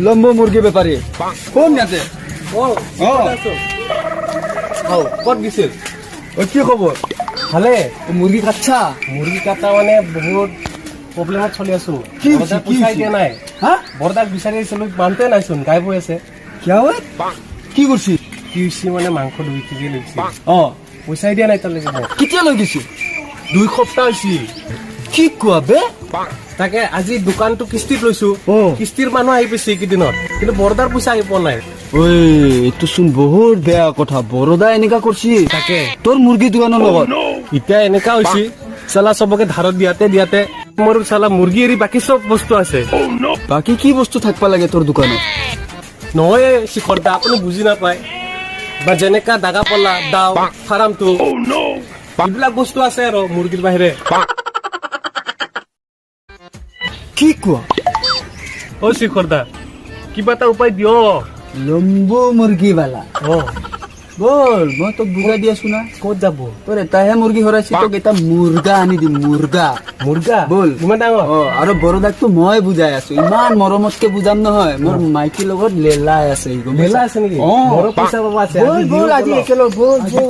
লম্বো মুৰগি ব্যাপাৰে কোন ইয়াতে ক'ত দিছিল কি খবৰ ভালে মুৰগি কাটছা মুৰ্গী কাটা মানে বহুত প্ৰব্লেমত চলি আছো কি হৈছে, বৰদাক কি পইচাই হৈছে? দিয়া নাই হা বৰদাক বিচাৰি আছিলো মানুহটোৱে নাইচোন গায়ব হৈ আছে কিয় কি করছি কি হৈছে মানে মাংস 2 কেজি লৈছে অ পইচাই দিয়া নাই তাৰলৈকে মোক কেতিয়া লৈ গেছি 2 সপ্তাহ হৈছে কি কোৱা বে তাকে আজি দোকানটো কিস্তিত লৈছো অ। কিস্তিৰ মানুহ আহি পাইছে এইকেইদিনত কিন্তু বৰদাৰ পইচা আহি পোৱা নাই ঐ এইটো চোন বহুত বেয়া কথা বৰদা এনেকা কৰছি তাকে তোৰ মুৰগি দোকানেৰ লগত এতিয়া এনেকা হৈছে চালা চবকে ধাৰত দিয়াতে মোৰ চালা মুৰ্গী এৰি বাকী চব বস্তু আছে বাকি কি বস্তু থাকবা লাগে তোৰ দোকানত নহয় শিখৰ দা আপুনি বুজি নাপায় বা যেনেকা দাগা পলা দাও ফাৰ্মটো এইবিলাক বস্তু আছে আৰু মুৰ্গীৰ বাহিৰে কি কোৱা অ শিখৰ দা কিবা এটা উপায় দিয় লম্বো মুরগি বালা অ বল মই তোক বুঝাই দি আছো না ক'ত যাব তোর এটাহে মুরগি হরাইছি তোক এটা মুর্গা আনি দিম মুর্গা মুৰ্গা বল। ইমান ডাঙৰ অ আৰু বৰদাকটো মই বুজাই আছো ইমান মৰমতকে বুজাম নহয় মোৰ মাইকীৰ লগত লেলাই আছে মেলা আছে নেকি অ মোৰো পইচা পাব আছে বল বল আজি একেলগ বল বল